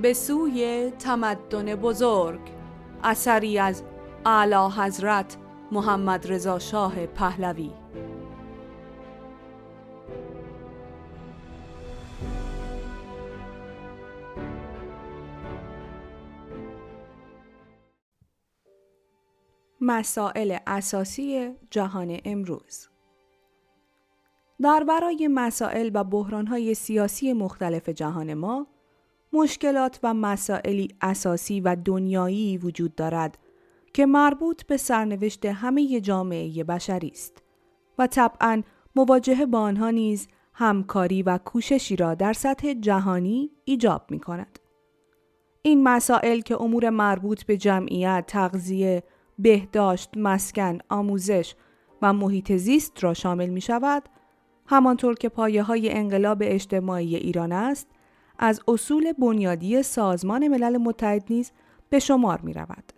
به سوی تمدن بزرگ، اثری از اعلی حضرت محمد رضا شاه پهلوی. مسائل اساسی جهان امروز. در برای مسائل و بحران‌های سیاسی مختلف جهان ما، مشکلات و مسائلی اساسی و دنیایی وجود دارد که مربوط به سرنوشت همه جامعه بشری است و طبعاً مواجهه با آنها نیز همکاری و کوششی را در سطح جهانی ایجاب می‌کند. این مسائل که امور مربوط به جمعیت، تغذیه، بهداشت، مسکن، آموزش و محیط زیست را شامل می شود، همانطور که پایه‌های انقلاب اجتماعی ایران است، از اصول بنیادی سازمان ملل متحد نیز به شمار می رود.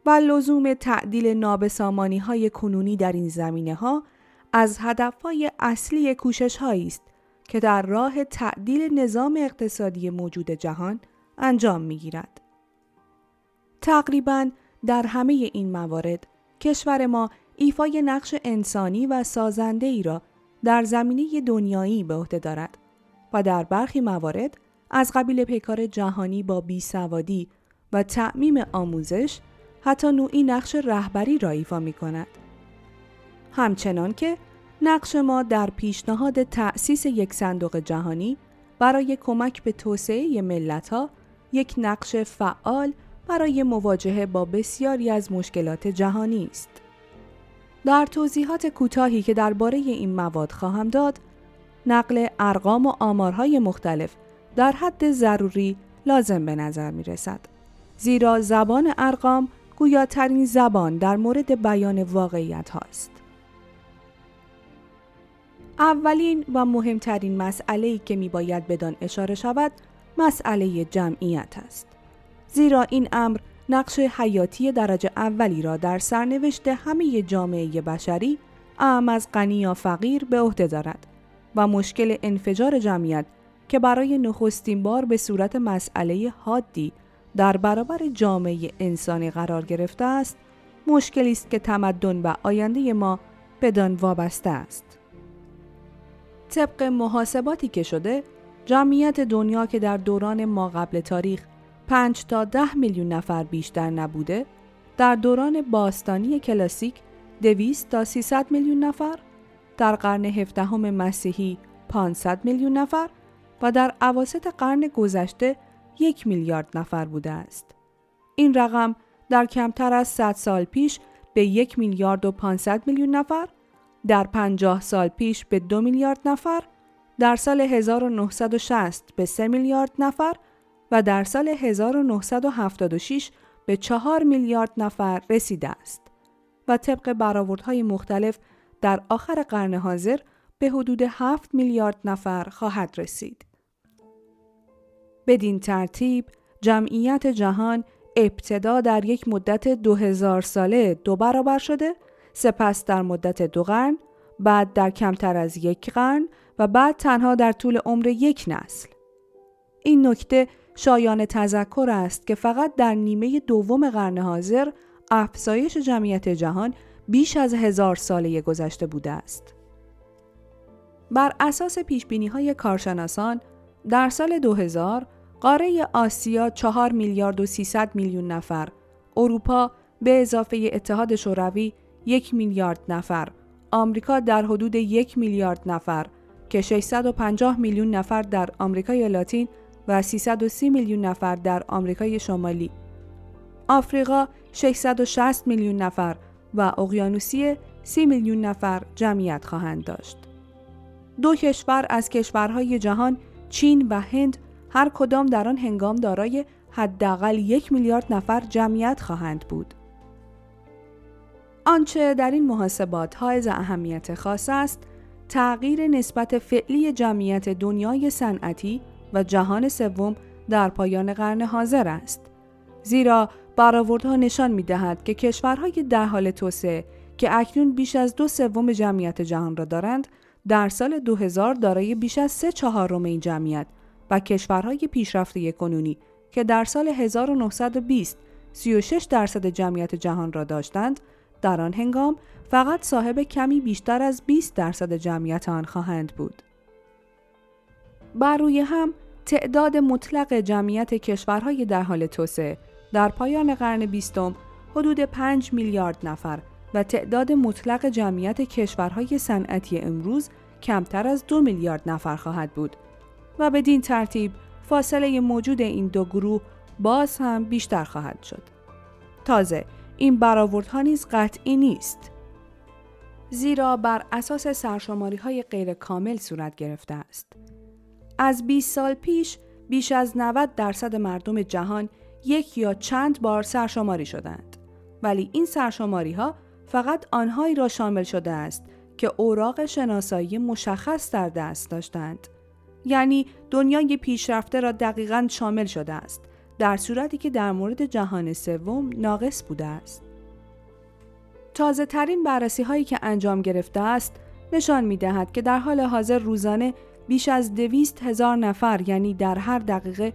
و لزوم تعدیل نابسامانی‌های کنونی در این زمینه‌ها از هدف‌های اصلی کوشش‌هایی است که در راه تعدیل نظام اقتصادی موجود جهان انجام می‌گیرد. تقریباً در همه این موارد کشور ما ایفای نقش انسانی و سازنده‌ای را در زمینه دنیایی به عهده دارد و در برخی موارد از قبیل پیکار جهانی با بیسوادی و تعمیم آموزش حتی نوعی نقش رهبری را ایفا می‌کند. همچنان که نقش ما در پیشنهاد تأسیس یک صندوق جهانی برای کمک به توسعه ملت‌ها یک نقش فعال برای مواجهه با بسیاری از مشکلات جهانی است. در توضیحات کوتاهی که درباره این مواد خواهم داد، نقل ارقام و آمارهای مختلف در حد ضروری لازم به نظر می رسد. زیرا زبان ارقام گویاترین زبان در مورد بیان واقعیت هاست. اولین و مهمترین مسئله‌ای که می باید بدان اشاره شود، مسئله جمعیت است. زیرا این امر نقش حیاتی درجه اولی را در سرنوشت همه جامعه بشری، اعم از غنی یا فقیر، به عهده دارد و مشکل انفجار جمعیت که برای نخستین بار به صورت مسئله حادی در برابر جامعه انسانی قرار گرفته است، مشکلی است که تمدن و آینده ما بدان وابسته است. طبق محاسباتی که شده، جمعیت دنیا که در دوران ما قبل تاریخ 5 تا 10 میلیون نفر بیشتر نبوده، در دوران باستانی کلاسیک 200 تا 300 میلیون نفر، در قرن 17 مسیحی 500 میلیون نفر و در اواسط قرن گذشته 1 میلیارد نفر بوده است. این رقم در کمتر از 100 سال پیش به 1 میلیارد و 500 میلیون نفر، در 50 سال پیش به 2 میلیارد نفر، در سال 1960 به 3 میلیارد نفر و در سال 1976 به 4 میلیارد نفر رسیده است و طبق برآوردهای مختلف در آخر قرن حاضر به حدود 7 میلیارد نفر خواهد رسید. بدین ترتیب جمعیت جهان ابتدا در یک مدت 2000 ساله 2 برابر شده، سپس در مدت 2 قرن، بعد در کمتر از 1 قرن و بعد تنها در طول عمر 1 نسل. این نکته شایان تذکر است که فقط در نیمه دوم قرن حاضر افزایش جمعیت جهان بیش از 1000 ساله گذشته بوده است. بر اساس پیشبینی‌های کارشناسان، در سال 2000 قاره آسیا 4 میلیارد و 300 میلیون نفر، اروپا به اضافه اتحاد شوروی 1 میلیارد نفر، آمریکا در حدود 1 میلیارد نفر که 650 میلیون نفر در آمریکای لاتین و 330 میلیون نفر در آمریکای شمالی، آفریقا 660 میلیون نفر و اقیانوسیه 30 میلیون نفر جمعیت خواهند داشت. 2 کشور از کشورهای جهان، چین و هند، هر کدام در آن هنگام دارای حداقل 1 میلیارد نفر جمعیت خواهند بود. آنچه در این محاسبات حائز اهمیت خاص است، تغییر نسبت فعلی جمعیت دنیای صنعتی و جهان سوم در پایان قرن حاضر است. زیرا برآوردها نشان می‌دهد که کشورهای در حال توسعه که اکنون بیش از 2/3 جمعیت جهان را دارند، در سال 2000 دارای بیش از 3/4 این جمعیت و کشورهای پیشرفته کنونی که در سال 1920 36% جمعیت جهان را داشتند، در آن هنگام فقط صاحب کمی بیشتر از 20% جمعیت آن خواهند بود. بر روی هم تعداد مطلق جمعیت کشورهای در حال توسعه در پایان قرن 20 حدود 5 میلیارد نفر و تعداد مطلق جمعیت کشورهای صنعتی امروز کمتر از 2 میلیارد نفر خواهد بود و بدین ترتیب فاصله موجود این دو گروه باز هم بیشتر خواهد شد. تازه این برآوردها نیز قطعی نیست، زیرا بر اساس سرشماری‌های غیر کامل صورت گرفته است. از 20 سال پیش بیش از 90% مردم جهان یک یا چند بار سرشماری شدند، ولی این سرشماری‌ها فقط آنهایی را شامل شده است که اوراق شناسایی مشخص در دست داشتند. یعنی دنیای پیشرفته را دقیقاً شامل شده است، در صورتی که در مورد جهان سوم ناقص بوده است. تازه ترین بررسی هایی که انجام گرفته است نشان می دهد که در حال حاضر روزانه بیش از 200,000 نفر، یعنی در هر دقیقه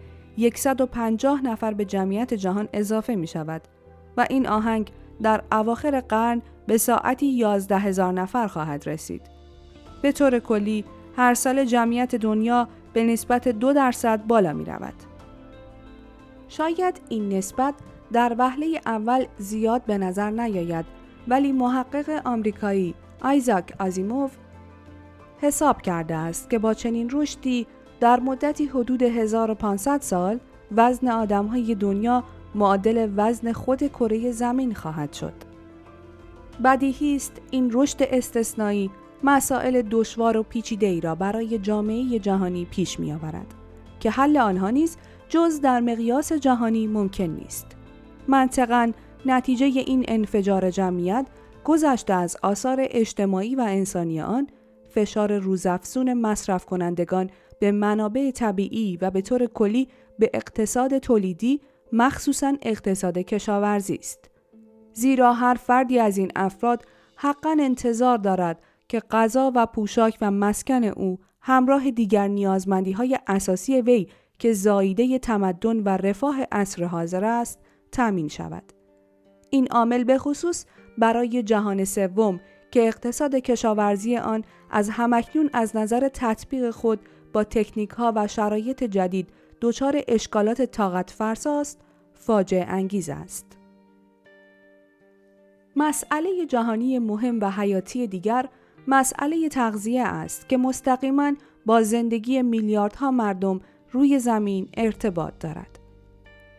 150 نفر به جمعیت جهان اضافه می شود و این آهنگ در اواخر قرن به ساعتی 11,000 نفر خواهد رسید. به طور کلی هر سال جمعیت دنیا به نسبت 2% بالا می رود. شاید این نسبت در وهله اول زیاد به نظر نیاید، ولی محقق آمریکایی آیزاک آزیموف حساب کرده است که با چنین رشدی در مدتی حدود 1500 سال وزن آدم‌های دنیا معادل وزن خود کره زمین خواهد شد. بدیهی است این رشد استثنایی مسائل دشوار و پیچیده‌ای را برای جامعه جهانی پیش می‌آورد که حل آنها نیز جز در مقیاس جهانی ممکن نیست. منطقاً نتیجه این انفجار جمعیت گذشته از آثار اجتماعی و انسانی آن، فشار روزافزون مصرف کنندگان به منابع طبیعی و به طور کلی به اقتصاد تولیدی، مخصوصاً اقتصاد کشاورزی است. زیرا هر فردی از این افراد حقاً انتظار دارد که غذا و پوشاک و مسکن او همراه دیگر نیازمندی‌های اساسی وی که زاییده تمدن و رفاه عصر حاضر است، تامین شود. این عامل به خصوص برای جهان سوم که اقتصاد کشاورزی آن از همکنون از نظر تطبیق خود با تکنیک‌ها و شرایط جدید دچار اشکالات طاقت فرساست، فاجعه انگیز است. مسئله جهانی مهم و حیاتی دیگر مسئله تغذیه است که مستقیما با زندگی میلیاردها مردم روی زمین ارتباط دارد.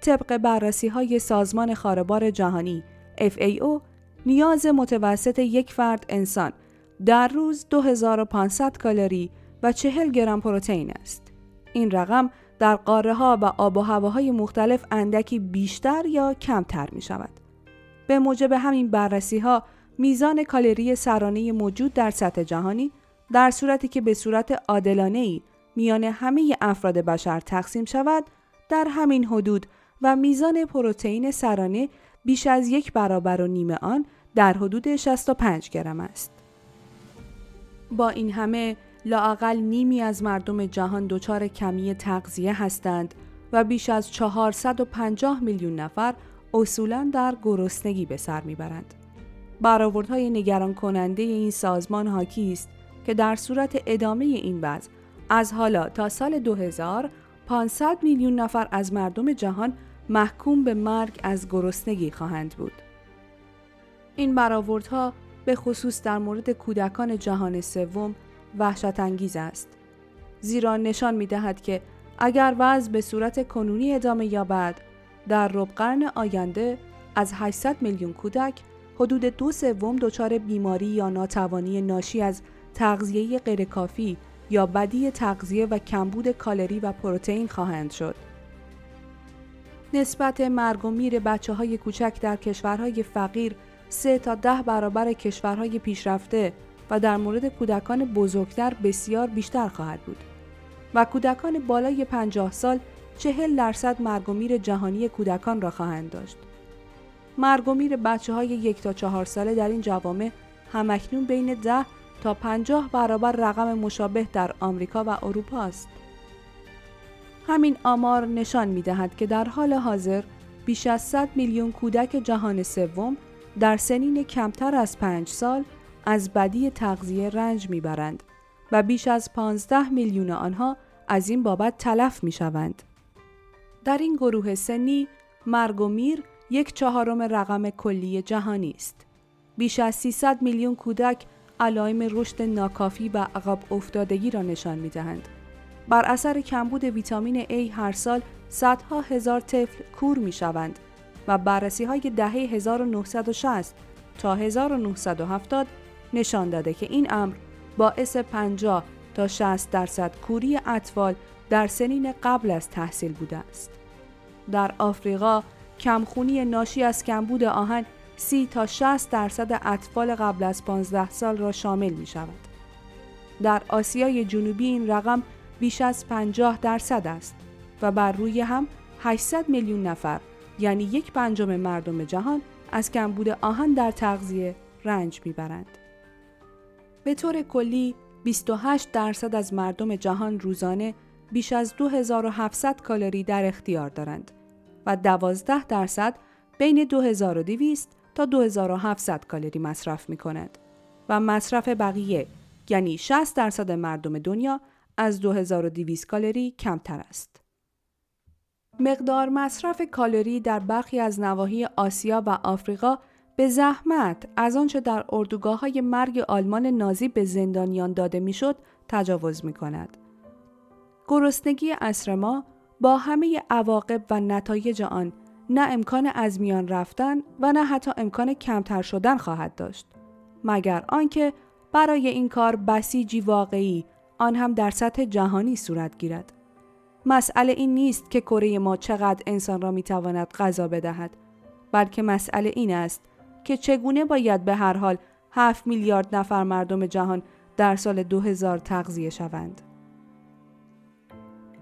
طبق بررسی‌های سازمان خاربار جهانی FAO، نیاز متوسط یک فرد انسان در روز 2500 کالری و 40 گرم پروتئین است. این رقم در قاره‌ها و آب و هواهای مختلف اندکی بیشتر یا کمتر می شود. به موجب همین بررسی‌ها میزان کالری سرانه موجود در سطح جهانی در صورتی که به صورت عادلانه‌ای میان همه افراد بشر تقسیم شود در همین حدود و میزان پروتئین سرانه بیش از 1.5 برابر آن در حدود 65 گرم است. با این همه لااقل نیمی از مردم جهان دچار کمی تغذیه هستند و بیش از 450 میلیون نفر اصولاً در گرسنگی به سر میبرند. برآوردهای نگران کننده این سازمان حاکی است که در صورت ادامه این وضع از حالا تا سال 2000 500 میلیون نفر از مردم جهان محکوم به مرگ از گرسنگی خواهند بود. این برآوردها به خصوص در مورد کودکان جهان سوم وحشت انگیز است، زیرا نشان می‌دهد که اگر وضع به صورت کنونی ادامه یابد، در ربع قرن آینده از 800 میلیون کودک حدود 2/3 دچار بیماری یا ناتوانی ناشی از تغذیه غیرکافی یا بدی تغذیه و کمبود کالری و پروتئین خواهند شد. نسبت مرگ و میر بچه‌های کوچک در کشورهای فقیر 3 تا 10 برابر کشورهای پیشرفته و در مورد کودکان بزرگتر بسیار بیشتر خواهد بود و کودکان بالای 50 سال 40% مرگ و میر جهانی کودکان را خواهند داشت. مرگ و میر بچه‌های 1 تا 4 ساله در این جوامع همکنون بین 10 تا 50 برابر رقم مشابه در آمریکا و اروپا است. همین آمار نشان می‌دهد که در حال حاضر بیش از 100 میلیون کودک جهان سوم در سنین کمتر از 5 سال از بدی تغذیه رنج می‌برند و بیش از 15 میلیون آنها از این بابت تلف می‌شوند. در این گروه سنی مرگ و میر 1/4 رقم کلی جهانی است. بیش از 300 میلیون کودک علائم رشد ناکافی و عقب افتادگی را نشان می‌دهند. بر اثر کمبود ویتامین A هر سال صدها هزار طفل کور می‌شوند و بررسی‌های دهه 1960 تا 1970 نشان داده که این امر باعث 50 تا 60% کوری اطفال در سنین قبل از تحصیل بوده است. در آفریقا کمخونی ناشی از کمبود آهن 30 تا 60% اطفال قبل از 15 سال را شامل می شود. در آسیای جنوبی این رقم بیش از 50% است و بر روی هم 800 میلیون نفر یعنی 1/5 مردم جهان از کمبود آهن در تغذیه رنج میبرند. به طور کلی 28% از مردم جهان روزانه بیش از 2700 کالری در اختیار دارند و 12% بین 2200 تا 2700 کالری مصرف می کنند و مصرف بقیه یعنی 60% مردم دنیا از 2200 کالری کمتر است. مقدار مصرف کالری در برخی از نواحی آسیا و آفریقا به زحمت از آنچه در اردوگاه‌های مرگ آلمان نازی به زندانیان داده میشد تجاوز می کند. گرسنگی عصر ما با همه عواقب و نتایج آن نه امکان از میان رفتن و نه حتی امکان کمتر شدن خواهد داشت، مگر آنکه برای این کار بسیجی واقعی، آن هم در سطح جهانی صورت گیرد. مسئله این نیست که کره ما چقدر انسان را میتواند غذا بدهد، بلکه مسئله این است که چگونه باید به هر حال 7 میلیارد نفر مردم جهان در سال 2000 تغذیه شوند.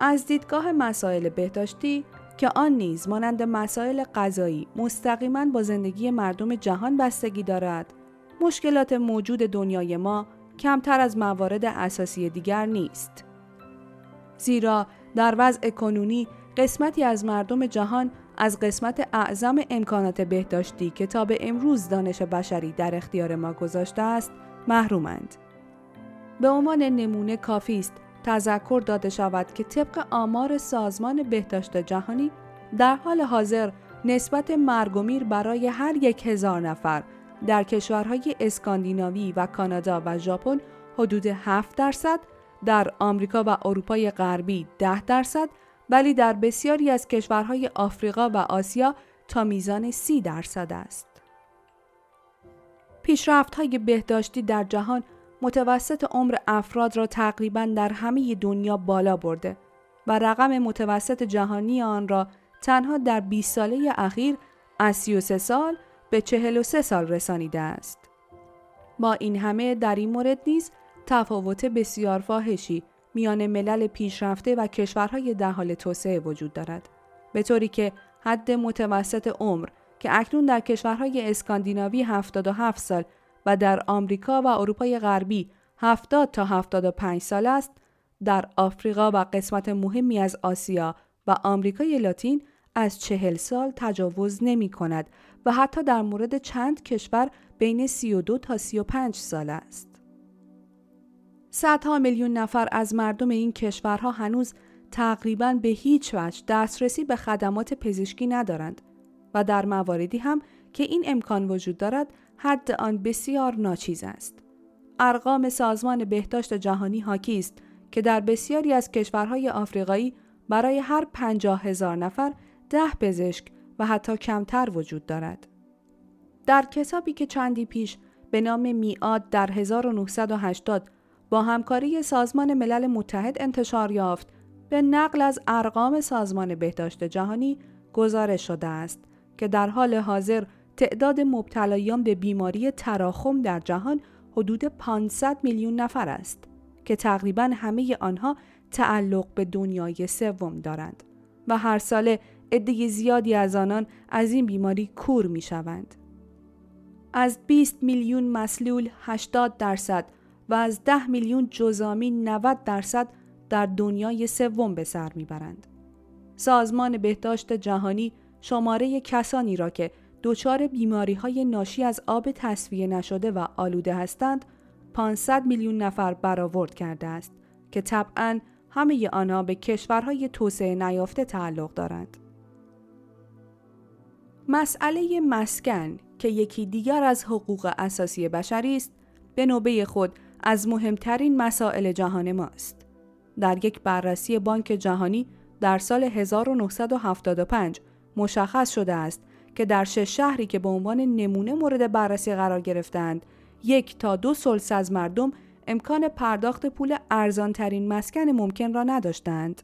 از دیدگاه مسائل بهداشتی که آن نیز مانند مسائل غذایی مستقیما با زندگی مردم جهان بستگی دارد، مشکلات موجود دنیای ما کمتر از موارد اساسی دیگر نیست. زیرا در وضع کنونی قسمتی از مردم جهان از قسمت اعظم امکانات بهداشتی که تا به امروز دانش بشری در اختیار ما گذاشته است محرومند. به عنوان نمونه کافی است تذکر داده شود که طبق آمار سازمان بهداشت جهانی در حال حاضر نسبت مرگ و میر برای هر 1000 نفر در کشورهای اسکاندیناوی و کانادا و ژاپن حدود 7%، در آمریکا و اروپای غربی 10%، ولی در بسیاری از کشورهای آفریقا و آسیا تا میزان 30% است. پیشرفت‌های بهداشتی در جهان متوسط عمر افراد را تقریباً در همه دنیا بالا برده و رقم متوسط جهانی آن را تنها در 20 ساله اخیر از 33 سال به 43 سال رسانیده است. با این همه در این مورد نیز تفاوت بسیار فاحشی میان ملل پیشرفته و کشورهای در حال توسعه وجود دارد، به طوری که حد متوسط عمر که اکنون در کشورهای اسکاندیناوی 77 سال و در آمریکا و اروپای غربی 70 تا 75 سال است، در آفریقا و قسمت مهمی از آسیا و آمریکای لاتین از 40 سال تجاوز نمی کند و حتی در مورد چند کشور بین 32 تا 35 سال است. صدها میلیون نفر از مردم این کشورها هنوز تقریباً به هیچ وجه دسترسی به خدمات پزشکی ندارند و در مواردی هم که این امکان وجود دارد حد آن بسیار ناچیز است. ارقام سازمان بهداشت جهانی حاکی است که در بسیاری از کشورهای آفریقایی برای هر 50,000 نفر 10 پزشک و حتی کمتر وجود دارد. در کتابی که چندی پیش به نام میعاد در 1980 با همکاری سازمان ملل متحد انتشار یافت، به نقل از ارقام سازمان بهداشت جهانی گزارش شده است که در حال حاضر تعداد مبتلایان به بیماری تراخم در جهان حدود 500 میلیون نفر است که تقریباً همه آنها تعلق به دنیای سوم دارند و هر ساله عده زیادی از آنان از این بیماری کور می شوند. از 20 میلیون مسلول 80% و از 10 میلیون جزامی 90% در دنیای سوم به سر می برند. سازمان بهداشت جهانی شماره کسانی را که دچار بیماری‌های ناشی از آب تصفیه نشده و آلوده هستند 500 میلیون نفر برآورد کرده است که طبعاً همه آنها به کشورهای توسعه نیافته تعلق دارند. مسئله مسکن که یکی دیگر از حقوق اساسی بشری است، به نوبه خود از مهمترین مسائل جهان ماست. در یک بررسی بانک جهانی در سال 1975 مشخص شده است که در 6 شهری که به عنوان نمونه مورد بررسی قرار گرفتند، 1 تا 2 ثلث از مردم امکان پرداخت پول ارزانترین مسکن ممکن را نداشتند.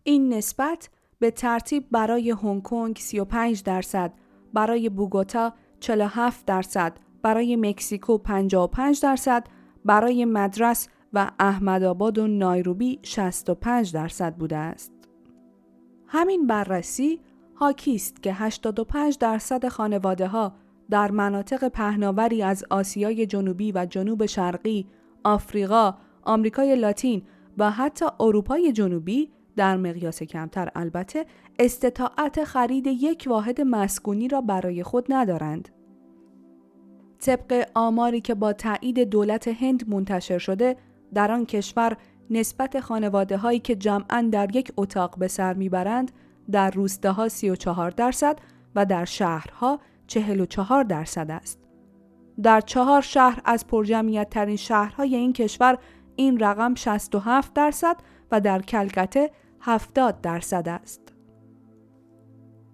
این نسبت به ترتیب برای هنگ کنگ 35%، برای بوگوتا 47%، برای مکزیکو 55%، برای مدرس و احمدآباد و نایروبی 65% بوده است. همین بررسی حاکی است که 85% خانواده‌ها در مناطق پهناوری از آسیای جنوبی و جنوب شرقی، آفریقا، آمریکای لاتین و حتی اروپای جنوبی در مقیاس کمتر البته استطاعت خرید یک واحد مسکونی را برای خود ندارند. طبق آماری که با تایید دولت هند منتشر شده، در آن کشور نسبت خانواده‌هایی که جمعاً در یک اتاق به سر میبرند در روستاها 34% و در شهرها 44% است. در 4 شهر از پرجمعیت ترین شهرهای این کشور این رقم 67% و در کلکته 70% است.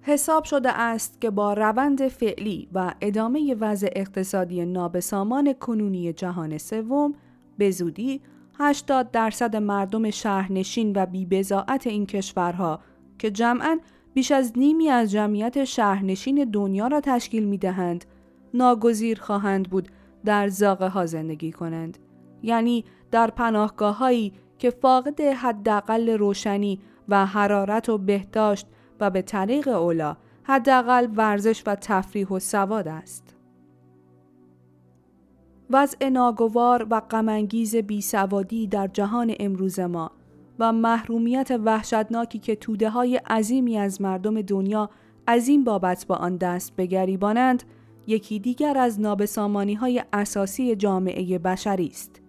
حساب شده است که با روند فعلی و ادامه وضع اقتصادی نابسامان کنونی جهان سوم به زودی 80% مردم شهرنشین و بی‌بضاعت این کشورها که جمعاً بیش از نیمی از جمعیت شهرنشین دنیا را تشکیل می‌دهند، ناگزیر خواهند بود در زاغه‌ها زندگی کنند، یعنی در پناهگاه‌هایی که فاقد حداقل روشنی و حرارت و بهداشت و به طریق اولا حداقل ورزش و تفریح و سواد است. وضع ناگوار و غم‌انگیز بیسوادی در جهان امروز ما و محرومیت وحشتناکی که توده‌های عظیمی از مردم دنیا از این بابت با آن دست بگریبانند، یکی دیگر از نابسامانی‌های اساسی جامعه بشری است.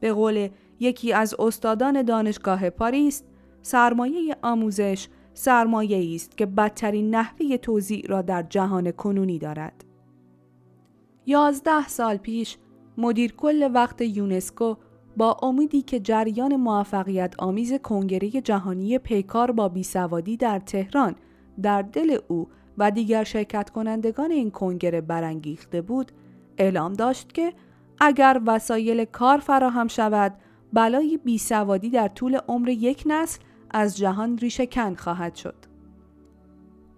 به قول یکی از استادان دانشگاه پاریس، سرمایه آموزش سرمایه‌ای است که بدترین نحوه توزیع را در جهان کنونی دارد. 11 سال پیش مدیر کل وقت یونسکو با امیدی که جریان موفقیت آمیز کنگره جهانی پیکار با بیسوادی در تهران در دل او و دیگر شرکت کنندگان این کنگره برانگیخته بود، اعلام داشت که اگر وسایل کار فراهم شود، بلای بیسوادی در طول عمر یک نسل از جهان ریشه کن خواهد شد.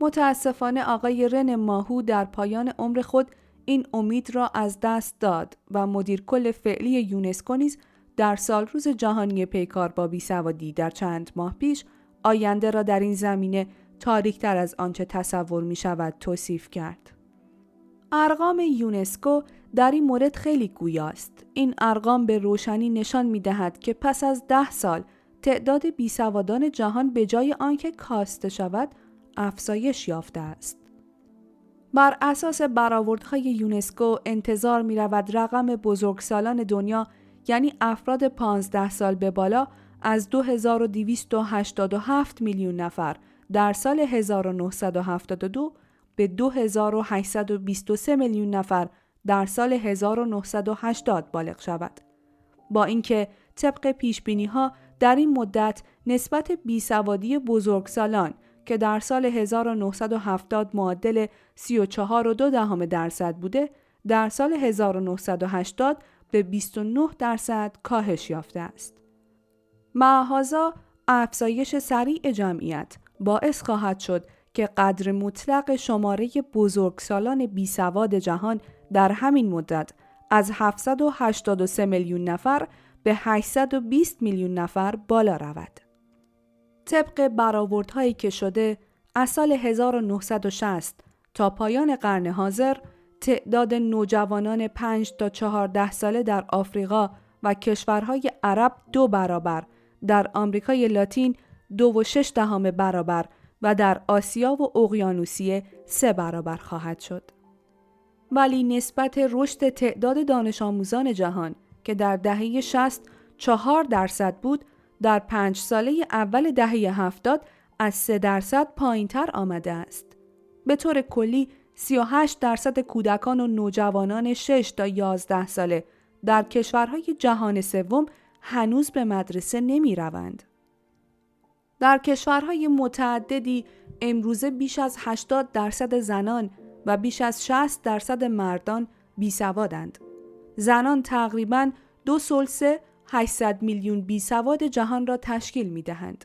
متاسفانه آقای رن ماهو در پایان عمر خود این امید را از دست داد و مدیر کل فعلی یونسکو نیز در سال روز جهانی پیکار با بیسوادی در چند ماه پیش آینده را در این زمینه تاریک‌تر از آنچه تصور می شود توصیف کرد. ارقام یونسکو در این مورد خیلی گویاست. این ارقام به روشنی نشان می دهد که پس از 10 سال تعداد بیسوادان جهان به جای آنکه کاسته شود افزایش یافته است. بر اساس برآوردهای یونسکو انتظار می رود رقم بزرگسالان دنیا، یعنی افراد 15 سال به بالا، از 2287 میلیون نفر در سال 1972 به 2823 میلیون نفر در سال 1980 بالغ شود. با اینکه طبق پیشبینی‌ها در این مدت نسبت بیسوادی بزرگسالان که در سال 1970 معادل 34.2% بوده، در سال 1980 به 29% کاهش یافته است. معاذا افزایش سریع جمعیت باعث خواهد شد که قدر مطلق شماره بزرگسالان بیسواد جهان در همین مدت از 783 میلیون نفر به 820 میلیون نفر بالا رود. طبق برآوردهایی که شده، از سال 1960 تا پایان قرن حاضر تعداد نوجوانان 5 تا 14 ساله در آفریقا و کشورهای عرب 2 برابر، در آمریکای لاتین 2.6 برابر و در آسیا و اقیانوسیه 3 برابر خواهد شد. ولی نسبت رشد تعداد دانش آموزان جهان که در دهه 60 4% بود، در 5 ساله اول دهه 70 از 3% پایین‌تر آمده است. به طور کلی 38% کودکان و نوجوانان 6 تا 11 ساله در کشورهای جهان سوم هنوز به مدرسه نمی روند. در کشورهای متعددی امروزه بیش از 80% زنان و بیش از 60% مردان بیسوادند. زنان تقریباً 2/3 800 میلیون بیسواد جهان را تشکیل می دهند.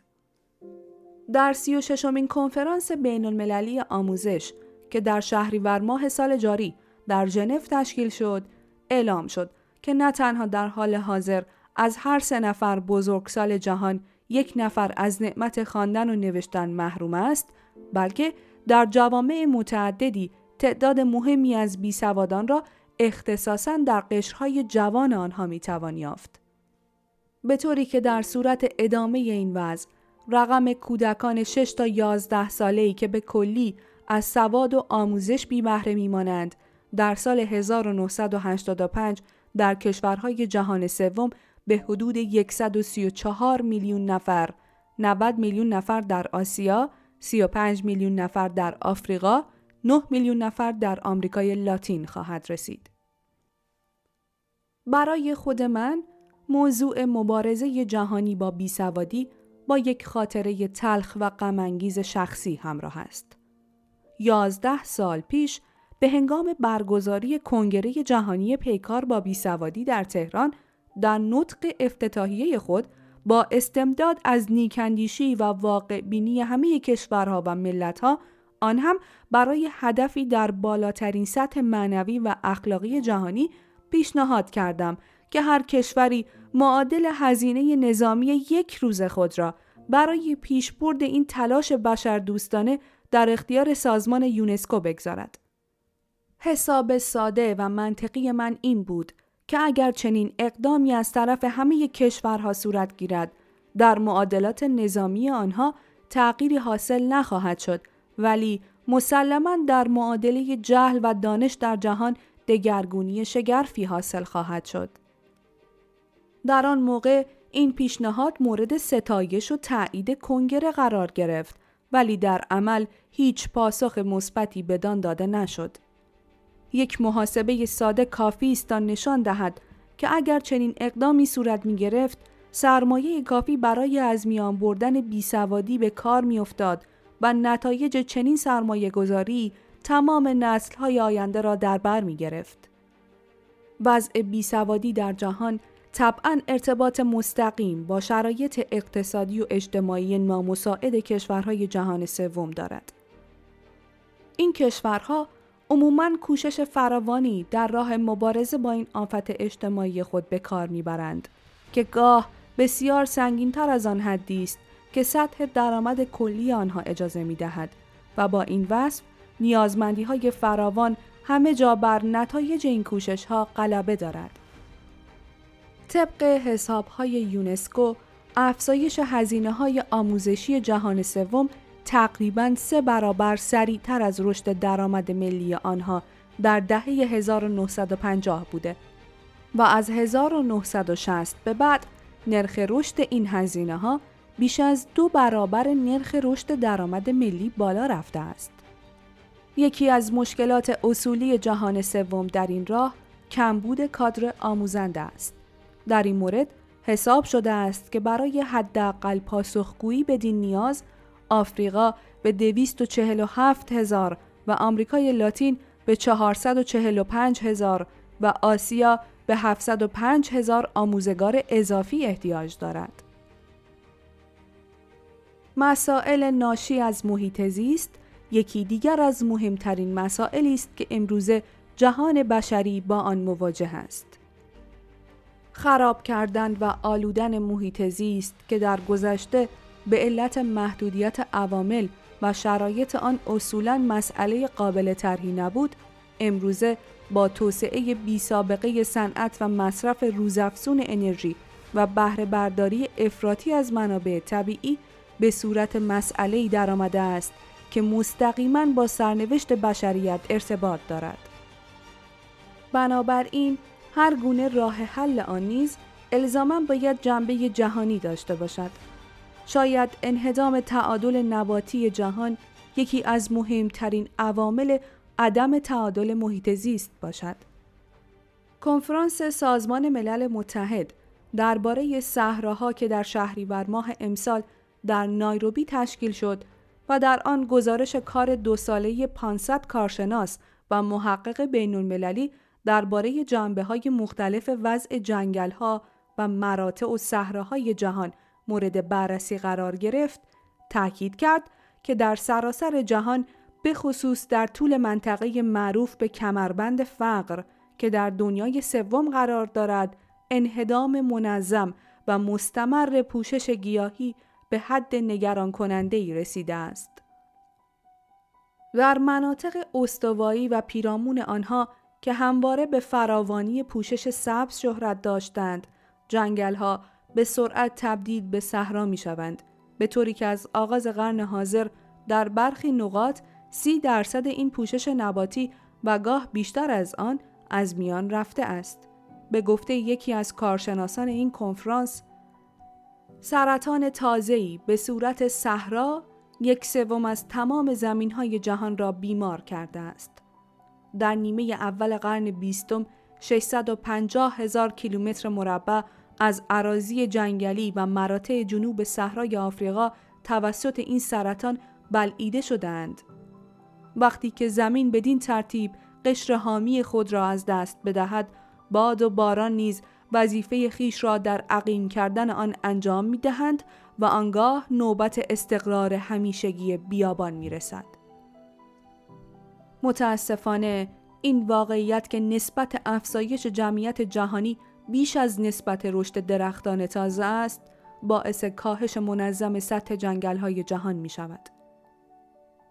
در 36مین کنفرانس بین المللی آموزش که در شهریور ماه سال جاری در ژنو تشکیل شد، اعلام شد که نه تنها در حال حاضر از هر 3 نفر بزرگسال جهان 1 نفر از نعمت خواندن و نوشتن محروم است، بلکه در جوامع متعددی تعداد مهمی از بیسوادان را اختصاصاً در قشرهای جوان آنها میتوان یافت. به طوری که در صورت ادامه این وضع رقم کودکان 6 تا 11 ساله‌ای که به کلی از سواد و آموزش بی بهره میمانند در سال 1985 در کشورهای جهان سوم به حدود 134 میلیون نفر، 90 میلیون نفر در آسیا، 35 میلیون نفر در آفریقا، 9 میلیون نفر در آمریکای لاتین خواهد رسید. برای خود من موضوع مبارزه جهانی با بیسوادی با یک خاطره تلخ و غم‌انگیز شخصی همراه است. 11 سال پیش به هنگام برگزاری کنگره جهانی پیکار با بیسوادی در تهران، در نطق افتتاحیه خود با استمداد از نیک‌اندیشی و واقع بینی همه کشورها و ملت‌ها، آن هم برای هدفی در بالاترین سطح معنوی و اخلاقی جهانی، پیشنهاد کردم که هر کشوری معادل هزینه نظامی 1 روز خود را برای پیشبرد این تلاش بشردوستانه در اختیار سازمان یونسکو بگذارد. حساب ساده و منطقی من این بود که اگر چنین اقدامی از طرف همه کشورها صورت گیرد، در معادلات نظامی آنها تغییری حاصل نخواهد شد، ولی مسلماً در معادله جهل و دانش در جهان دگرگونی شگرفی حاصل خواهد شد. در آن موقع این پیشنهاد مورد ستایش و تایید کنگره قرار گرفت، ولی در عمل هیچ پاسخ مثبتی بدان داده نشد. یک محاسبه ساده کافی است تا نشان دهد که اگر چنین اقدامی صورت می گرفت، سرمایه کافی برای از میان بردن بیسوادی به کار می افتاد و نتایج چنین سرمایه گذاری تمام نسل‌های آینده را در بر می گرفت. وضع بیسوادی در جهان طبعاً ارتباط مستقیم با شرایط اقتصادی و اجتماعی نامساعد کشورهای جهان سوم دارد. این کشورها عموماً کوشش فراوانی در راه مبارزه با این آفت اجتماعی خود به کار می‌برند که گاه بسیار سنگین‌تر از آن حدی است که سطح درآمد کلی آنها اجازه می‌دهد و با این وصف نیازمندی‌های فراوان همه جا بر نتایج این کوشش‌ها غلبه دارد. طبق حساب‌های یونسکو، افزایش هزینه‌های آموزشی جهان سوم تقریباً 3 برابر سریعتر از رشد درآمد ملی آنها در دهه 1950 بوده و از 1960 به بعد نرخ رشد این هزینه‌ها بیش از 2 برابر نرخ رشد درآمد ملی بالا رفته است. یکی از مشکلات اصولی جهان سوم در این راه کمبود کادر آموزنده است. در این مورد حساب شده است که برای حداقل پاسخگویی بدین نیاز، آفریقا به 247,000 و آمریکای لاتین به 445,000 و آسیا به 705,000 آموزگار اضافی احتیاج دارد. مسائل ناشی از محیط زیست یکی دیگر از مهمترین مسائلی است که امروزه جهان بشری با آن مواجه است. خراب کردن و آلودن محیط زیست که در گذشته به علت محدودیت عوامل و شرایط آن اصولاً مسئله قابل طرحی نبود، امروزه با توسعه بی‌سابقه صنعت و مصرف روزافزون انرژی و بهره برداری افراطی از منابع طبیعی به صورت مسئله‌ای درآمده است که مستقیماً با سرنوشت بشریت ارتباط دارد. بنابراین هر گونه راه حل آن نیز الزاماً باید جنبه جهانی داشته باشد. شاید انهدام تعادل نباتی جهان یکی از مهمترین عوامل عدم تعادل محیط زیست باشد. کنفرانس سازمان ملل متحد درباره صحراها که در شهریور ماه امسال در نایروبی تشکیل شد و در آن گزارش کار 2 ساله 500 کارشناس و محقق بین‌المللی درباره جنبه‌های مختلف وضع جنگل‌ها و مراتع و صحراهای جهان مورد بررسی قرار گرفت، تاکید کرد که در سراسر جهان به خصوص در طول منطقه معروف به کمربند فقر که در دنیای سوم قرار دارد، انهدام منظم و مستمر پوشش گیاهی به حد نگران کننده‌ای رسیده است. در مناطق استوایی و پیرامون آنها که همواره به فراوانی پوشش سبز شهرت داشتند، جنگل‌ها به سرعت تبدیل به صحرا می‌شوند، به طوری که از آغاز قرن حاضر در برخی نقاط 30% این پوشش نباتی و گاه بیشتر از آن از میان رفته است. به گفته یکی از کارشناسان این کنفرانس، سرطان تازه‌ای به صورت صحرا 1/3 از تمام زمین‌های جهان را بیمار کرده است. در نیمه اول قرن 20 650,000 کیلومتر مربع از اراضی جنگلی و مراتع جنوب صحرای آفریقا توسط این سرطان بلعیده شدند. وقتی که زمین بدین ترتیب قشر حامی خود را از دست بدهد، باد و باران نیز وظیفه خیش را در عقیم کردن آن انجام می‌دهند و آنگاه نوبت استقرار همیشگی بیابان می‌رسد. متاسفانه این واقعیت که نسبت افزایش جمعیت جهانی بیش از نسبت رشد درختان تازه است، باعث کاهش منظم سطح جنگل‌های جهان می‌شود.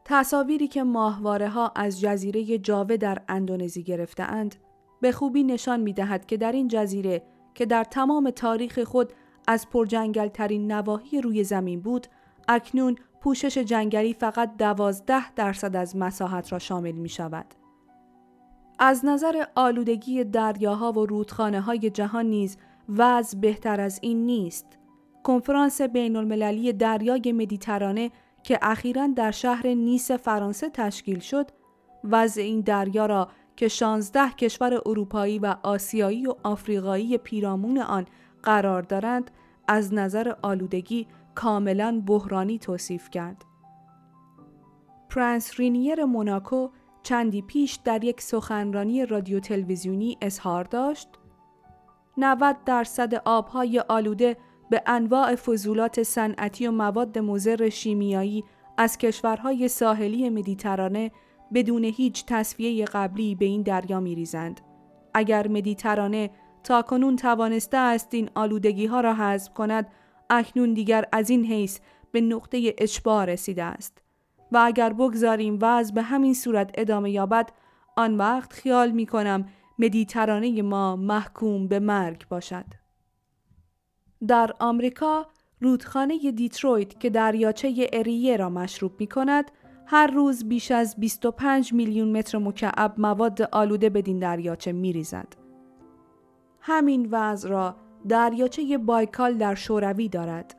تصاویری که ماهواره‌ها از جزیره جاوه در اندونزی گرفته‌اند، به خوبی نشان می‌دهد که در این جزیره که در تمام تاریخ خود از پرجنگل‌ترین نواحی روی زمین بود، اکنون پوشش جنگلی فقط 12% از مساحت را شامل می‌شود. از نظر آلودگی دریاها و رودخانه‌های جهان نیز وضع بهتر از این نیست. کنفرانس بین‌المللی دریای مدیترانه که اخیراً در شهر نیس فرانسه تشکیل شد، وضع این دریا را که 16 کشور اروپایی و آسیایی و آفریقایی پیرامون آن قرار دارند، از نظر آلودگی کاملاً بحرانی توصیف کرد. پرنس رینیر موناکو چندی پیش در یک سخنرانی رادیو تلویزیونی اظهار داشت: 90% آبهای آلوده به انواع فضولات صنعتی و مواد مضر شیمیایی از کشورهای ساحلی مدیترانه بدون هیچ تصفیه قبلی به این دریا می‌ریزند. اگر مدیترانه تاکنون توانسته است این آلودگی‌ها را حذف کند، اکنون دیگر از این حیث به نقطه اشباع رسیده است و اگر بگذاریم وضع به همین صورت ادامه یابد، آن وقت خیال می‌کنم مدیترانه ما محکوم به مرگ باشد. در آمریکا، رودخانه دیترویت که دریاچه اریه را مشروب می‌کند، هر روز بیش از 25 میلیون متر مکعب مواد آلوده بدین دریاچه می‌ریزد. همین وضع را دریاچه بایکال در شوروی دارد.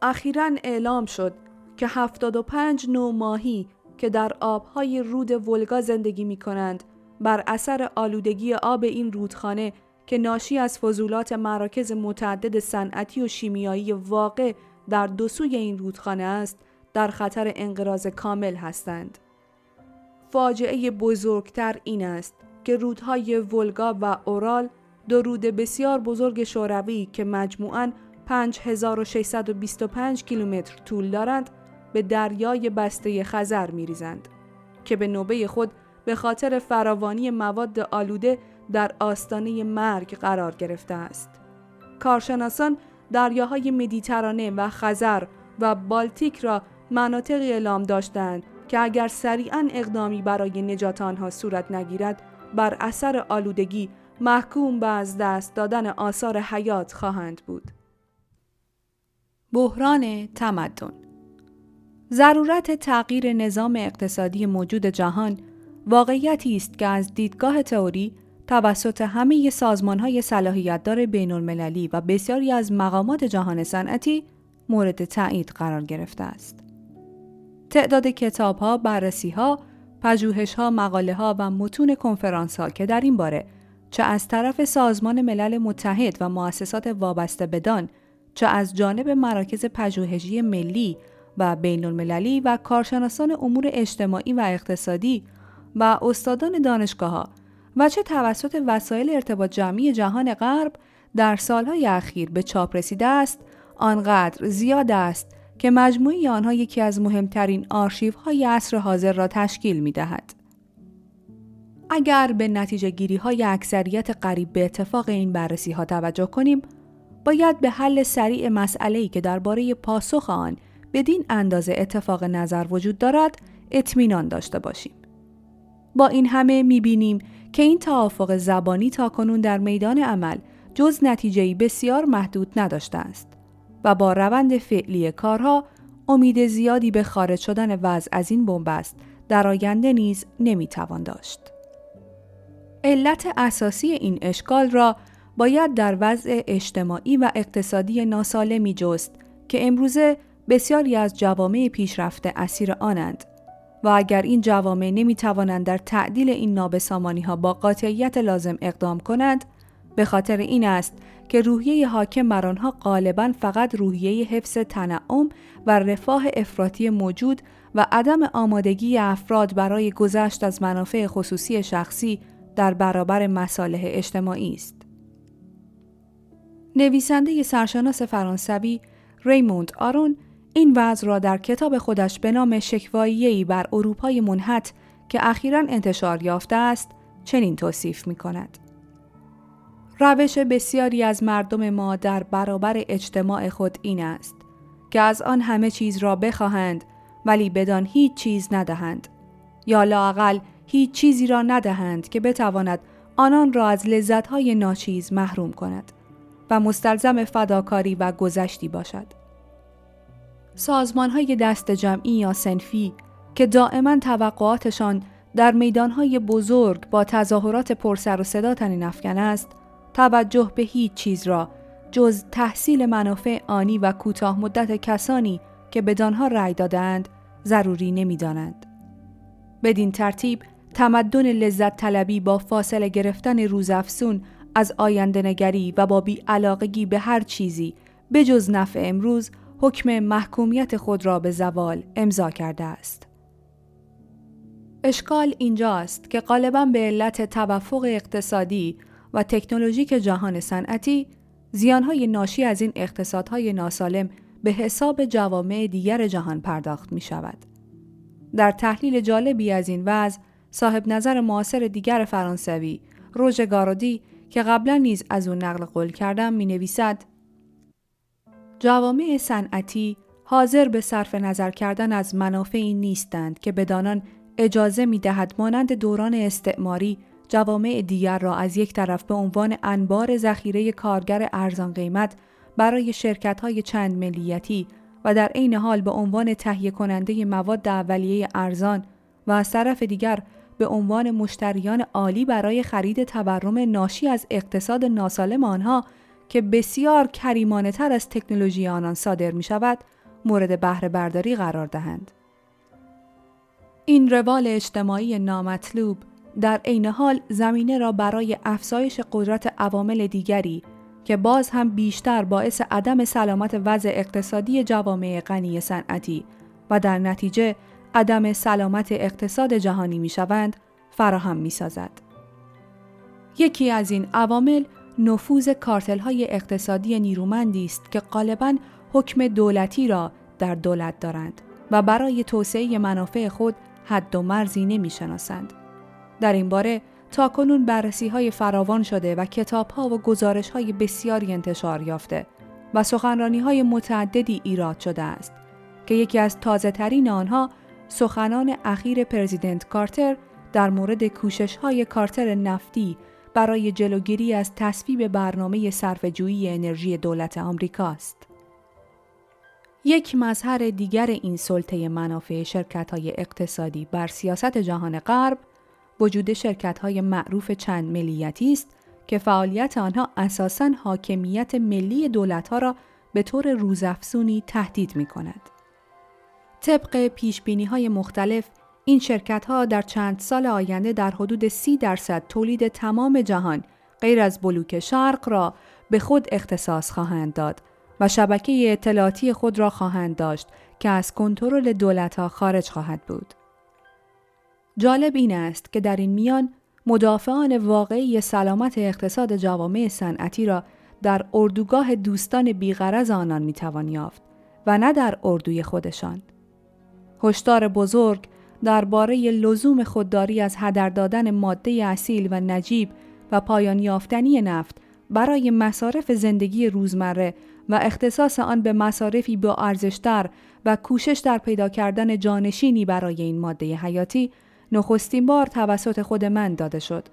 اخیراً اعلام شد که 75 نوع ماهی که در آبهای رود ولگا زندگی می‌کنند، بر اثر آلودگی آب این رودخانه که ناشی از فضولات مراکز متعدد صنعتی و شیمیایی واقع در دو سوی این رودخانه است، در خطر انقراض کامل هستند. فاجعه بزرگتر این است که رودهای ولگا و اورال، دو رود بسیار بزرگ شوروی که مجموعاً 5625 کیلومتر طول دارند، به دریای بسته خزر می‌ریزند که به نوبه خود به خاطر فراوانی مواد آلوده در آستانه مرگ قرار گرفته است. کارشناسان دریاهای مدیترانه و خزر و بالتیک را مناطقی اعلام داشتند که اگر سریعاً اقدامی برای نجات آنها صورت نگیرد، بر اثر آلودگی محکوم به از دست دادن آثار حیات خواهند بود. بحران تمدن. ضرورت تغییر نظام اقتصادی موجود جهان واقعیتی است که از دیدگاه تئوری توسط همه سازمان‌های صلاحیت‌دار بین‌المللی و بسیاری از مقامات جهان صنعتی مورد تایید قرار گرفته است. تعداد کتاب‌ها، بررسی‌ها، پژوهش‌ها، مقاله‌ها و متون کنفرانس‌ها که در این باره چه از طرف سازمان ملل متحد و مؤسسات وابسته بدان، چه از جانب مراکز پژوهشی ملی و بین‌المللی و کارشناسان امور اجتماعی و اقتصادی و استادان دانشگاه‌ها و چه توسط وسایل ارتباط جمعی جهان غرب در سالهای اخیر به چاپ رسیده است، آنقدر زیاد است که مجموعی آنها یکی از مهمترین آرشیوهای عصر حاضر را تشکیل می‌دهد. اگر به نتیجه گیری‌های اکثریت قریب به اتفاق این بررسی‌ها توجه کنیم، باید به حل سریع مسئله‌ای که درباره پاسخ آن بدین اندازه اتفاق نظر وجود دارد اطمینان داشته باشیم. با این همه می‌بینیم که این توافق زبانی تاکنون در میدان عمل جز نتیجه‌ای بسیار محدود نداشته است و با روند فعلی کارها امید زیادی به خارج شدن وضع از این بنبست در آینده نیز نمی‌توان داشت. علت اساسی این اشکال را باید در وضع اجتماعی و اقتصادی ناسالمی جست که امروزه بسیاری از جوامع پیشرفته اسیر آنند و اگر این جوامع نمی‌توانند در تعدیل این نابسامانی‌ها با قاطعیت لازم اقدام کنند، به خاطر این است که روحیه حاکم بر آنها غالباً فقط روحیه حفظ تنعم و رفاه افراطی موجود و عدم آمادگی افراد برای گذشت از منافع خصوصی شخصی در برابر مصالح اجتماعی است. نویسنده سرشناس فرانسوی ریموند آرون این وضع را در کتاب خودش به نام شکوایی‌ای بر اروپای منحط که اخیراً انتشار یافته است چنین توصیف می‌کند: روش بسیاری از مردم ما در برابر اجتماع خود این است که از آن همه چیز را بخواهند ولی بدان هیچ چیز ندهند، یا لااقل هیچ چیزی را ندهند که بتواند آنان را از لذت‌های ناچیز محروم کند و مستلزم فداکاری و گذشتی باشد. سازمان‌های دست جمعی یا صنفی که دائما توقعاتشان در میدان‌های بزرگ با تظاهرات پرسر و صدا طنین افکن است، توجه به هیچ چیز را جز تحصیل منافع آنی و کوتاه مدت کسانی که بدانها رأی دادند ضروری نمی‌دانند. بدین ترتیب تمدن لذت طلبی با فاصله گرفتن روزافزون از آینده نگری و با بی‌علاقگی به هر چیزی به جز نفع امروز حکم محکومیت خود را به زوال امضا کرده است. اشکال اینجاست که غالباً به علت توافق اقتصادی و تکنولوژیک جهان صنعتی، زیانهای ناشی از این اقتصادهای ناسالم به حساب جوامع دیگر جهان پرداخت می شود. در تحلیل جالبی از این وضع، صاحب نظر معاصر دیگر فرانسوی، روژه گارودی که قبلا نیز از او نقل قول کردم می نویسد: جوامع صنعتی حاضر به صرف نظر کردن از منافعی نیستند که بدانان اجازه می دهد مانند دوران استعماری جوامع دیگر را از یک طرف به عنوان انبار ذخیره کارگر ارزان قیمت برای شرکت‌های چند ملیتی و در عین حال به عنوان تهیه کننده مواد اولیه ارزان و از طرف دیگر به عنوان مشتریان عالی برای خرید تورم ناشی از اقتصاد ناسالم آنها که بسیار کریمانه تر از تکنولوژی آنان صادر می شود، مورد بهره برداری قرار دهند. این روال اجتماعی نامطلوب در عین حال زمینه را برای افزایش قدرت عوامل دیگری که باز هم بیشتر باعث عدم سلامت وضع اقتصادی جوامع غنی صنعتی و در نتیجه عدم سلامت اقتصاد جهانی می شوند فراهم می سازد. یکی از این عوامل نفوذ کارتل‌های اقتصادی نیرومندی است که غالباً حکم دولتی را در دولت دارند و برای توسعه منافع خود حد و مرزی نمی‌شناسند. در این باره تاکنون بررسی‌های فراوان شده و کتاب‌ها و گزارش‌های بسیاری انتشار یافته و سخنرانی‌های متعددی ایراد شده است که یکی از تازه‌ترین آنها سخنان اخیر پرزیدنت کارتر در مورد کوشش‌های کارتل نفتی برای جلوگیری از تصویب برنامه صرفه‌جویی انرژی دولت آمریکا است. یک مظهر دیگر این سلطه منافع شرکت‌های اقتصادی بر سیاست جهان غرب، وجود شرکت‌های معروف چند ملیتی است که فعالیت آنها اساساً حاکمیت ملی دولت‌ها را به طور روزافزونی تهدید می‌کند. طبق پیشبینی‌های مختلف، این شرکت‌ها در چند سال آینده در حدود 30% تولید تمام جهان غیر از بلوک شرق را به خود اختصاص خواهند داد و شبکه اطلاعاتی خود را خواهند داشت که از کنترل دولت‌ها خارج خواهد بود. جالب این است که در این میان مدافعان واقعی سلامت اقتصاد جوامع صنعتی را در اردوگاه دوستان بی‌غرض آنان می‌توان یافت و نه در اردوی خودشان. هشدار بزرگ درباره لزوم خودداری از هدر دادن ماده اصیل و نجیب و پایان یافتنی نفت برای مصارف زندگی روزمره و اختصاص آن به مصارفی با ارزش‌تر و کوشش در پیدا کردن جانشینی برای این ماده حیاتی نخستین بار توسط خود من داده شد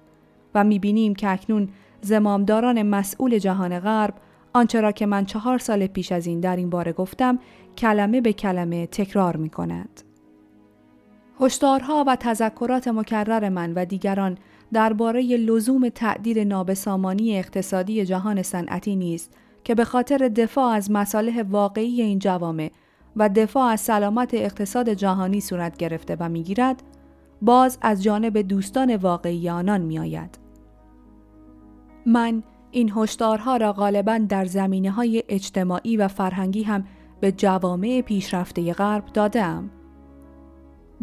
و می‌بینیم که اکنون زمامداران مسئول جهان غرب آنچه را که من 4 سال پیش از این در این باره گفتم کلمه به کلمه تکرار می‌کنند. هشدارها و تذکرات مکرر من و دیگران درباره لزوم تعدیل نابسامانی اقتصادی جهان صنعتی نیز که به خاطر دفاع از مصالح واقعی این جوامع و دفاع از سلامت اقتصاد جهانی صورت گرفته و می‌گیرد، باز از جانب دوستان واقعی آنان می‌آید. من این هشدارها را غالباً در زمینه‌های اجتماعی و فرهنگی هم به جوامع پیشرفته غرب داده‌ام.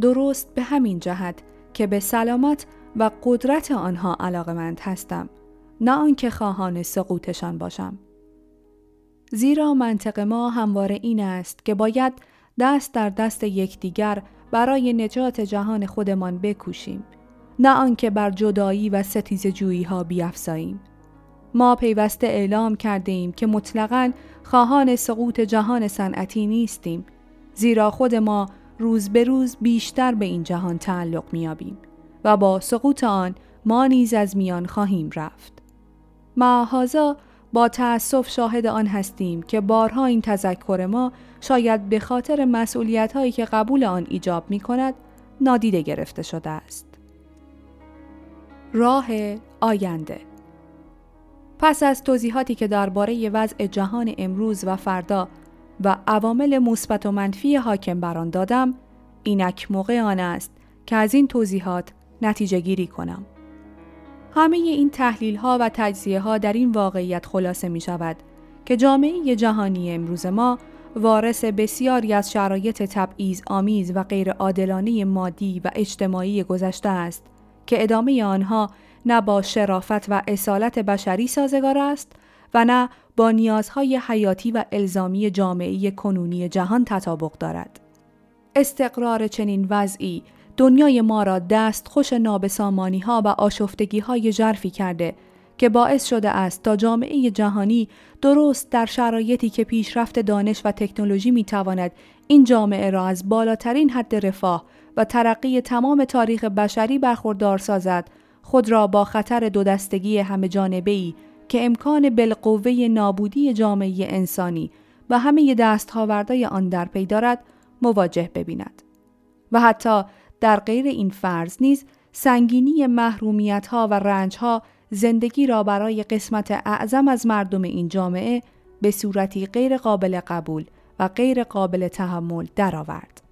درست به همین جهت که به سلامت و قدرت آنها علاقه‌مند هستم، نه آنکه خواهان سقوطشان باشم. زیرا منطق ما همواره این است که باید دست در دست یکدیگر برای نجات جهان خودمان بکوشیم، نه آنکه بر جدایی و ستیزجویی‌ها بیفزاییم. ما پیوسته اعلام کرده ایم که مطلقاً خواهان سقوط جهان صنعتی نیستیم، زیرا خود ما روز به روز بیشتر به این جهان تعلق می‌یابیم و با سقوط آن ما نیز از میان خواهیم رفت. معاذا با تأسف شاهد آن هستیم که بارها این تذکر ما شاید به خاطر مسئولیت‌هایی که قبول آن ایجاب می‌کند نادیده گرفته شده است. راه آینده. پس از توضیحاتی که درباره وضع جهان امروز و فردا و عوامل مثبت و منفی حاکم بر آن دادم، اینک موقع آن است که از این توضیحات نتیجه گیری کنم. همه این تحلیل‌ها و تجزیه‌ها در این واقعیت خلاصه می‌شود که جامعه جهانی امروز ما وارث بسیاری از شرایط تبعیض‌آمیز و غیر عادلانه مادی و اجتماعی گذشته است که ادامه آنها نه با شرافت و اصالت بشری سازگار است و نه با نیازهای حیاتی و الزامی جامعه کنونی جهان تطابق دارد. استقرار چنین وضعی دنیای ما را دستخوش نابسامانی‌ها و آشفتگی‌های ژرفی کرده که باعث شده است تا جامعه جهانی درست در شرایطی که پیشرفت دانش و تکنولوژی می‌تواند این جامعه را از بالاترین حد رفاه و ترقی تمام تاریخ بشری برخوردار سازد، خود را با خطر دو دستگی همه جانبه‌ای که امکان بالقوه نابودی جامعه انسانی و همه دستاوردهای آن در پی دارد مواجه ببیند. و حتی در غیر این فرض نیز سنگینی محرومیت‌ها و رنج‌ها زندگی را برای قسمت اعظم از مردم این جامعه به صورتی غیر قابل قبول و غیر قابل تحمل درآورد.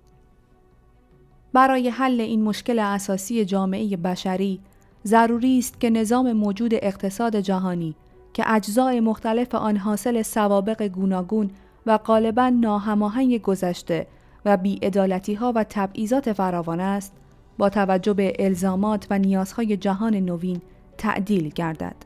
برای حل این مشکل اساسی جامعه بشری ضروری است که نظام موجود اقتصاد جهانی که اجزای مختلف آن حاصل سوابق گوناگون و غالباً ناهماهنگ گذشته و بی‌عدالتی‌ها و تبعیضات فراوان است، با توجه به الزامات و نیازهای جهان نوین تعدیل گردد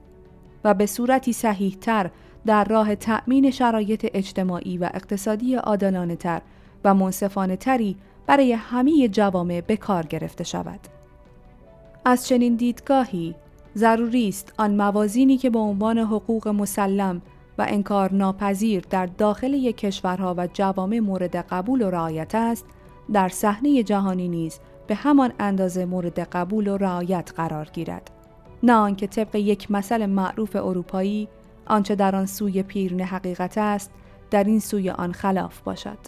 و به صورتی صحیح‌تر در راه تأمین شرایط اجتماعی و اقتصادی عادلانه‌تر و منصفانه‌تری برای همه جوامع به کار گرفته شود. از چنین دیدگاهی ضروری است آن موازینی که به عنوان حقوق مسلم و انکار ناپذیر در داخل یک کشورها و جوامع مورد قبول و رعایت است، در صحنه جهانی نیز به همان اندازه مورد قبول و رعایت قرار گیرد. نه آنکه طبق یک مثل معروف اروپایی، آنچه در آن سوی پیرین حقیقت است، در این سوی آن خلاف باشد.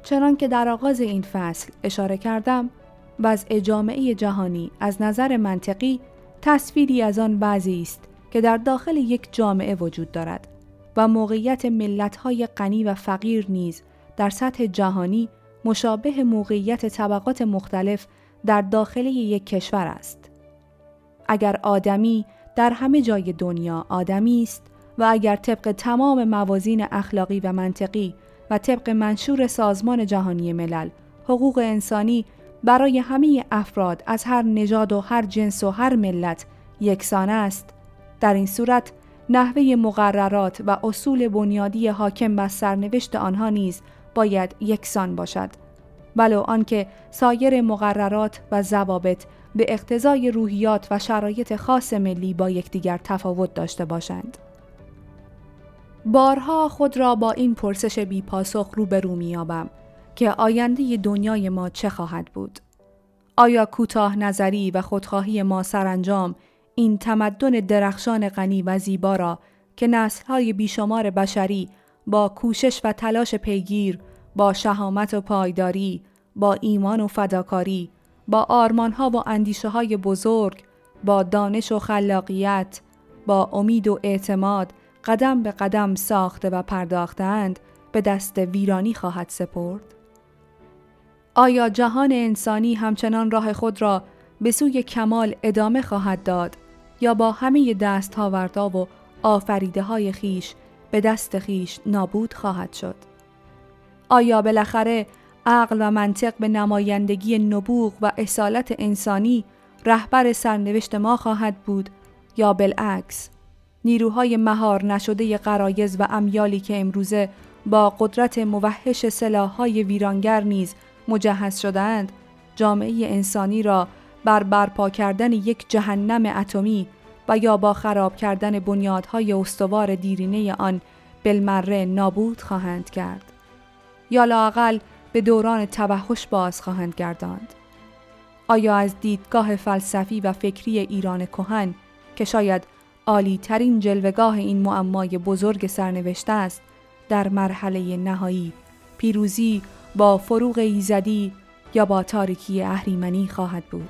چنان که در آغاز این فصل اشاره کردم، وضع جامعه جهانی از نظر منطقی تصویری از آن وضعی است که در داخل یک جامعه وجود دارد و موقعیت ملت‌های غنی و فقیر نیز در سطح جهانی مشابه موقعیت طبقات مختلف در داخل یک کشور است. اگر آدمی در همه جای دنیا آدمی است و اگر طبق تمام موازین اخلاقی و منطقی و طبق منشور سازمان جهانی ملل حقوق انسانی برای همه افراد از هر نژاد و هر جنس و هر ملت یکسان است، در این صورت نحوه مقررات و اصول بنیادی حاکم بر سرنوشت آنها نیز باید یکسان باشد، ولو آنکه سایر مقررات و ضوابط به اقتضای روحیات و شرایط خاص ملی با یکدیگر تفاوت داشته باشند. بارها خود را با این پرسش بی پاسخ روبرو می‌یابم که آینده دنیای ما چه خواهد بود؟ آیا کوتاه نظری و خودخواهی ما سرانجام این تمدن درخشان غنی و زیبا را که نسل‌های بیشمار بشری با کوشش و تلاش پیگیر، با شهامت و پایداری، با ایمان و فداکاری، با آرمان‌ها و اندیشه‌های بزرگ، با دانش و خلاقیت، با امید و اعتماد قدم به قدم ساخته و پرداختند به دست ویرانی خواهد سپرد؟ آیا جهان انسانی همچنان راه خود را به سوی کمال ادامه خواهد داد یا با همه دستاوردها و آفریده‌های خیش به دست خیش نابود خواهد شد؟ آیا بالاخره عقل و منطق به نمایندگی نبوغ و اصالت انسانی رهبر سرنوشت ما خواهد بود یا بالعکس نیروهای مهار نشده غرایز و امیالی که امروزه با قدرت موحش سلاح‌های ویرانگر نیز مجهز شده‌اند جامعه انسانی را بر برپا کردن یک جهنم اتمی و یا با خراب کردن بنیادهای استوار دیرینه آن بالمره نابود خواهند کرد یا لااقل به دوران توحش باز خواهند گرداند؟ آیا از دیدگاه فلسفی و فکری ایران کهن که شاید عالی ترین جلوه‌گاه این معمای بزرگ سرنوشت است، در مرحله نهایی پیروزی با فروغ ایزدی یا با تاریکی اهریمنی خواهد بود؟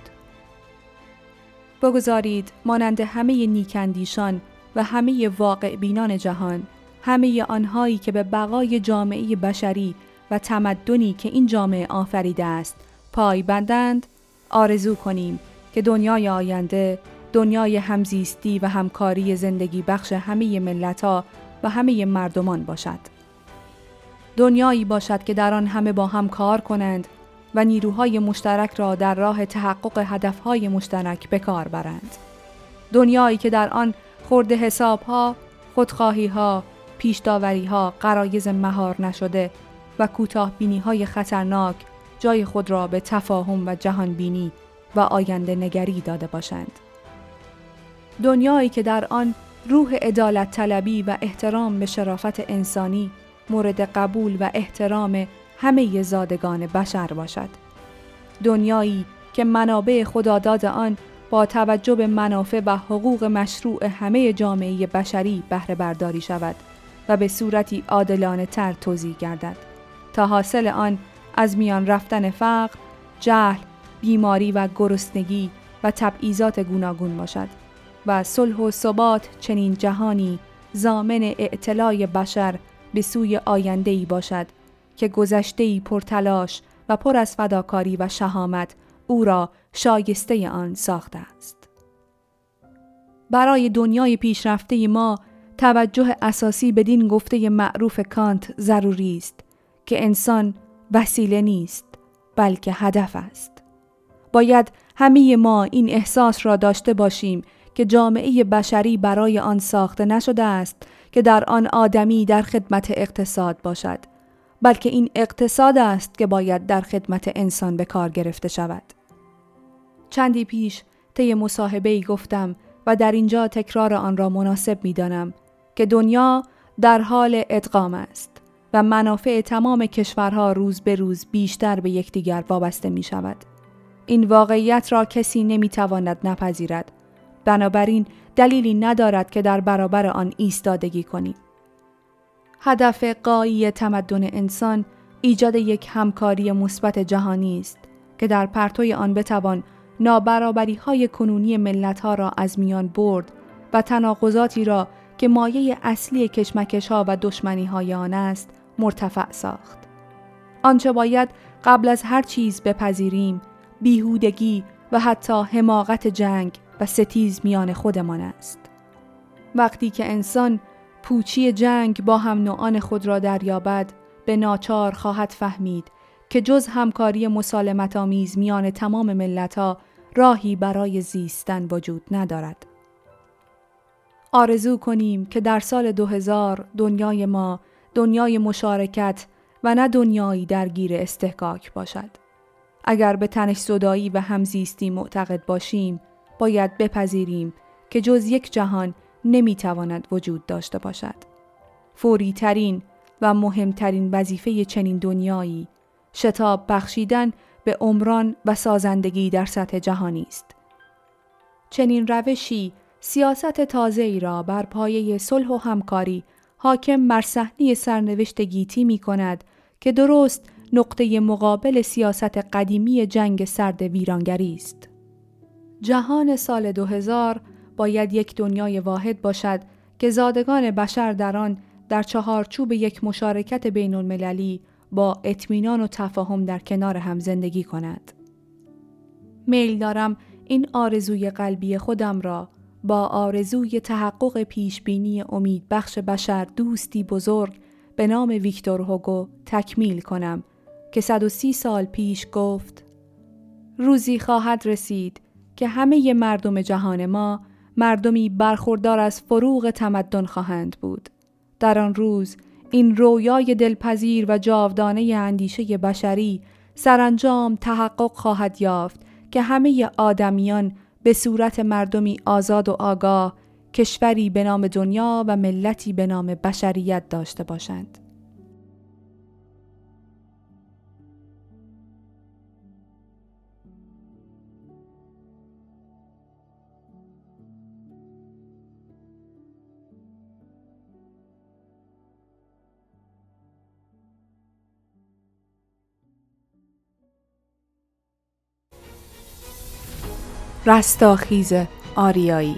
بگذارید مانند همه نیکندیشان و همه واقع بینان جهان، همه آنهایی که به بقای جامعه بشری و تمدنی که این جامعه آفریده است پای بندند، آرزو کنیم که دنیای آینده دنیای همزیستی و همکاری زندگی بخش همه ملت‌ها و همه مردمان باشد. دنیایی باشد که در آن همه با هم کار کنند و نیروهای مشترک را در راه تحقق هدفهای مشترک به کار برند. دنیایی که در آن خرد حسابها، خودخواهیها، پیش‌داوریها، غرایز مهار نشده و کوتاه بینی‌های خطرناک جای خود را به تفاهم و جهانبینی و آینده نگری داده باشند. دنیایی که در آن روح عدالت طلبی و احترام به شرافت انسانی مورد قبول و احترام همه زادگان بشر باشد. دنیایی که منابع خداداد آن با توجه به منافع و حقوق مشروع همه جامعه بشری بهره برداری شود و به صورتی عادلانه تر توزیع گردد تا حاصل آن از میان رفتن فقر، جهل، بیماری و گرسنگی و تبعیضات گوناگون باشد و صلح و ثبات چنین جهانی ضامن اعتلای بشر به سوی آینده‌ای باشد که گذشته‌ای پرتلاش و پر از فداکاری و شهامت او را شایسته آن ساخته است. برای دنیای پیشرفته ما توجه اساسی بدین گفته معروف کانت ضروری است که انسان وسیله نیست بلکه هدف است. باید همه ما این احساس را داشته باشیم که جامعه بشری برای آن ساخته نشده است که در آن آدمی در خدمت اقتصاد باشد، بلکه این اقتصاد است که باید در خدمت انسان به کار گرفته شود. چندی پیش طی مصاحبه‌ای گفتم و در اینجا تکرار آن را مناسب می‌دانم که دنیا در حال ادغام است و منافع تمام کشورها روز به روز بیشتر به یکدیگر وابسته می‌شود. این واقعیت را کسی نمی‌تواند نپذیرد. بنابراین دلیلی ندارد که در برابر آن ایستادگی کنیم. هدف غایی تمدن انسان ایجاد یک همکاری مثبت جهانی است که در پرتوی آن بتوان نابرابری‌های کنونی ملت‌ها را از میان برد و تناقضاتی را که مایه اصلی کشمکش‌ها و دشمنی‌های آن است مرتفع ساخت. آنچه باید قبل از هر چیز بپذیریم بیهودگی و حتی حماقت جنگ و ستیز میان خودمان است. وقتی که انسان پوچی جنگ با هم نوعان خود را دریابد، به ناچار خواهد فهمید که جز همکاری مسالمت‌آمیز میان تمام ملت‌ها راهی برای زیستن وجود ندارد. آرزو کنیم که در سال 2000 دنیای ما دنیای مشارکت و نه دنیایی درگیر استحقاق باشد. اگر به تنش‌زدایی و همزیستی معتقد باشیم، باید بپذیریم که جز یک جهان نمیتواند وجود داشته باشد. فوری ترین و مهمترین وظیفه چنین دنیایی شتاب بخشیدن به عمران و سازندگی در سطح جهانی است. چنین روشی سیاست تازه‌ای را بر پایه صلح و همکاری حاکم بر صحنه سرنوشت گیتی می کند که درست نقطه مقابل سیاست قدیمی جنگ سرد ویرانگری است. جهان سال 2000 باید یک دنیای واحد باشد که زادگان بشر در آن در چهارچوب یک مشارکت بین المللی با اطمینان و تفاهم در کنار هم زندگی کند. میل دارم این آرزوی قلبی خودم را با آرزوی تحقق پیشبینی امید بخش بشر دوستی بزرگ به نام ویکتور هوگو تکمیل کنم که 130 سال پیش گفت: روزی خواهد رسید که همه مردم جهان ما مردمی برخوردار از فروغ تمدن خواهند بود. در آن روز این رویای دلپذیر و جاودانه اندیشه بشری سرانجام تحقق خواهد یافت که همه آدمیان به صورت مردمی آزاد و آگاه کشوری به نام دنیا و ملتی به نام بشریت داشته باشند. رستاخیز آریایی